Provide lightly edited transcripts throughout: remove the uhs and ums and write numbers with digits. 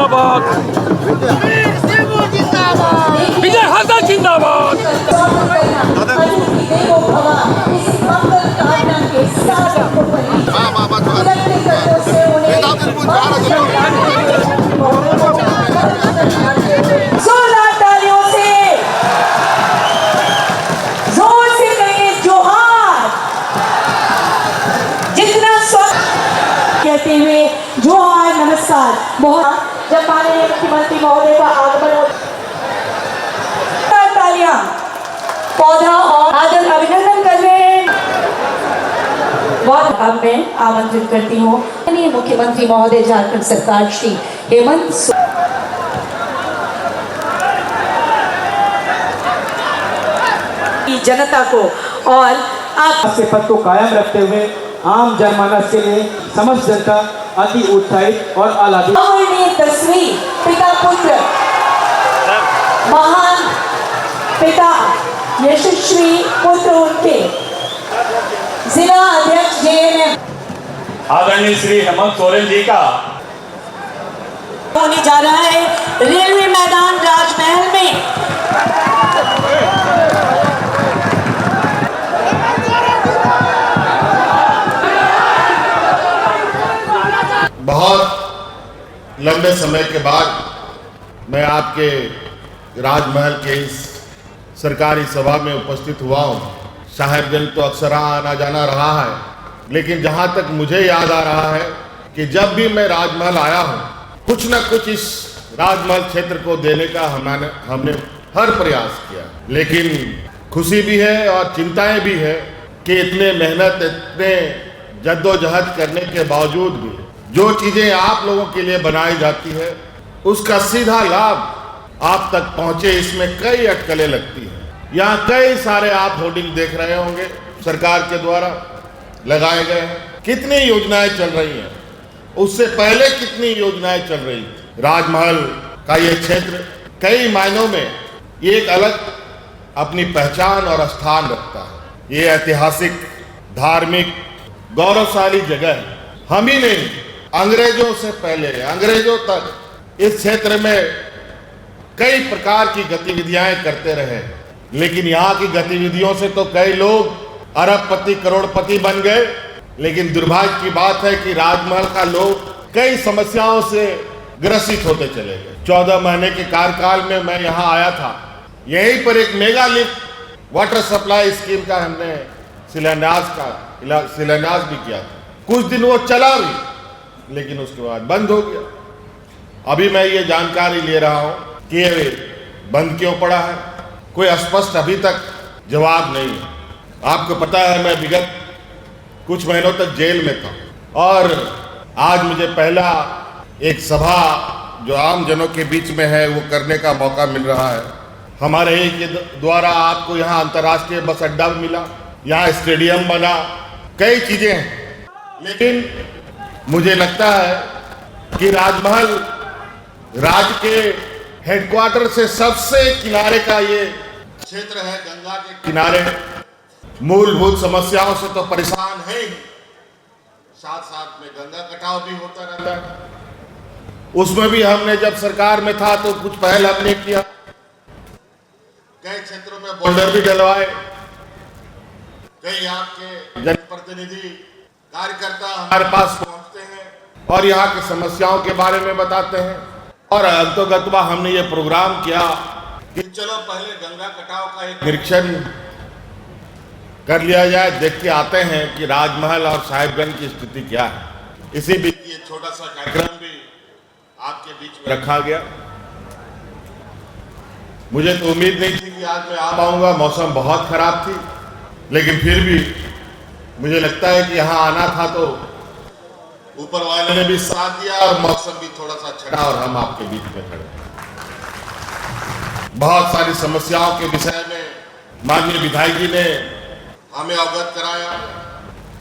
जिंदाबाद, विजय हासन जिंदाबाद। कहते हुए जोहार नमस्कार। बहुत जब माननीय मुख्यमंत्री महोदय का आगमन होता तालियां पौधा और आदर अभिनंदन कर रहे हैं। बहुत अब मैं आमंत्रित करती हूँ माननीय मुख्यमंत्री महोदय झारखंड सरकार श्री हेमंत की जनता को और आप से पद को कायम रखते हुए आम जनमानस के लिए समस्त जनता अति उत्साहित और आह्लादित तस्वीर पिता पुत्र महान पिता यशस्वी पुत्र उनके जिला अध्यक्ष JNM आदरणीय श्री हेमंत सोरेन जी का होने जा रहा है रेलवे मैदान राजमहल में। बहुत लंबे समय के बाद मैं आपके राजमहल के इस सरकारी सभा में उपस्थित हुआ हूँ। साहेबगंज तो अक्सर आना जाना रहा है, लेकिन जहाँ तक मुझे याद आ रहा है कि जब भी मैं राजमहल आया हूँ, कुछ न कुछ इस राजमहल क्षेत्र को देने का हमने हर प्रयास किया। लेकिन खुशी भी है और चिंताएं भी है कि इतने मेहनत, इतने जद्दोजहद करने के बावजूद भी जो चीज़ें आप लोगों के लिए बनाई जाती है उसका सीधा लाभ आप तक पहुंचे, इसमें कई अटकलें लगती हैं। यहाँ कई सारे आप होर्डिंग देख रहे होंगे सरकार के द्वारा लगाए गए हैं। कितनी योजनाएं चल रही हैं, उससे पहले कितनी योजनाएं चल रही थी। राजमहल का ये क्षेत्र कई मायनों में एक अलग अपनी पहचान और स्थान रखता है। ये ऐतिहासिक, धार्मिक, गौरवशाली जगह है। हम ही नहीं, अंग्रेजों से पहले, अंग्रेजों तक इस क्षेत्र में कई प्रकार की गतिविधियां करते रहे, लेकिन यहाँ की गतिविधियों से तो कई लोग अरबपति, करोड़पति बन गए। लेकिन दुर्भाग्य की बात है कि राजमहल का लोग कई समस्याओं से ग्रसित होते चले गए। 14 महीने के कार्यकाल में मैं यहाँ आया था, यहीं पर एक mega lift water supply scheme का हमने शिलान्यास भी किया था। कुछ दिन वो चला भी, लेकिन उसके बाद बंद हो गया। अभी मैं ये जानकारी ले रहा हूँ कि ये बंद क्यों पड़ा है, कोई स्पष्ट अभी तक जवाब नहीं है। आपको पता है मैं विगत कुछ महीनों तक जेल में था और आज मुझे पहला एक सभा जो आम जनों के बीच में है वो करने का मौका मिल रहा है। हमारे ही के द्वारा आपको यहाँ अंतर्राष्ट्रीय बस अड्डा भी मिला, यहाँ स्टेडियम बना, कई चीज़ें हैं। लेकिन मुझे लगता है कि राजमहल राज्य के हेडक्वार्टर से सबसे किनारे का ये क्षेत्र है, गंगा के किनारे। मूलभूत समस्याओं से तो परेशान है ही, साथ साथ में गंगा कटाव भी होता रहता है। उसमें भी हमने जब सरकार में था तो कुछ पहल हमने किया, कई क्षेत्रों में बोल्डर भी डलवाए। कई आपके जनप्रतिनिधि, कार्यकर्ता हमारे पास पहुंचते हैं और यहाँ की समस्याओं के बारे में बताते हैं। और अंतोगत्वा हमने ये प्रोग्राम किया कि चलो पहले गंगा कटाव का एक निरीक्षण कर लिया जाए, देख के आते हैं कि राजमहल और साहिबगंज की स्थिति क्या है। इसी बीच ये छोटा सा कार्यक्रम भी आपके बीच में रखा गया। मुझे तो उम्मीद नहीं थी कि आज मैं आ पाऊंगा, मौसम बहुत खराब थी, लेकिन फिर भी मुझे लगता है कि यहाँ आना था तो ऊपर वाले ने भी साथ दिया और मौसम भी थोड़ा सा छड़ा और हम आपके बीच में खड़े। बहुत सारी समस्याओं के विषय में माननीय विधायक जी ने हमें अवगत कराया।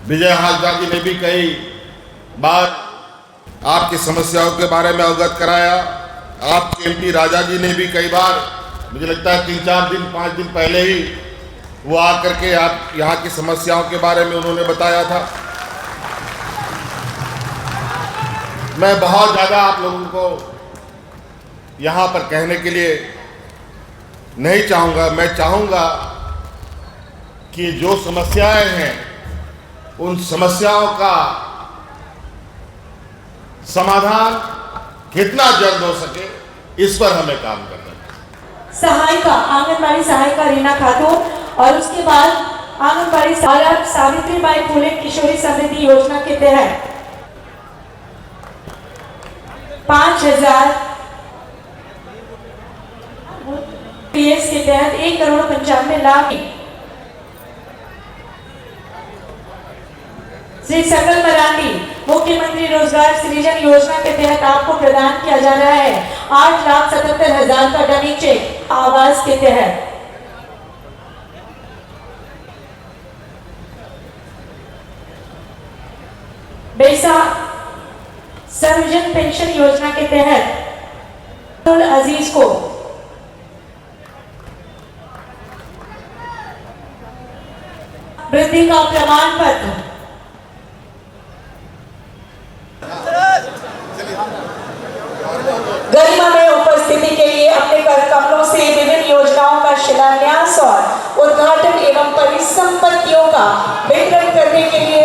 विजय हाजरा जी ने भी कई बार आपकी समस्याओं के बारे में अवगत कराया। आपके MP राजा जी ने भी कई बार, मुझे लगता है 3-4 दिन 5 दिन पहले ही वो आकर के आप यहाँ की समस्याओं के बारे में उन्होंने बताया था। मैं बहुत ज़्यादा आप लोगों को यहाँ पर कहने के लिए नहीं चाहूँगा। मैं चाहूँगा कि जो समस्याएं हैं उन समस्याओं का समाधान कितना जल्द हो सके इस पर हमें काम करना है। सहायिका आंगनबाड़ी सहायिका रीना खातून और उसके बाद आंगनबाड़ी सहायक सावित्रीबाई फुले किशोरी समृद्धि योजना के तहत 5,000 पीएस के तहत 1,95,00,000 श्री सकल मरांडी मुख्यमंत्री रोजगार सृजन योजना के तहत आपको प्रदान किया जा रहा है 8,77,000 का डमी चेक आवास के तहत। बेसा सर्वजन पेंशन योजना के तहत अजीज को वृद्धि का प्रमाण पत्र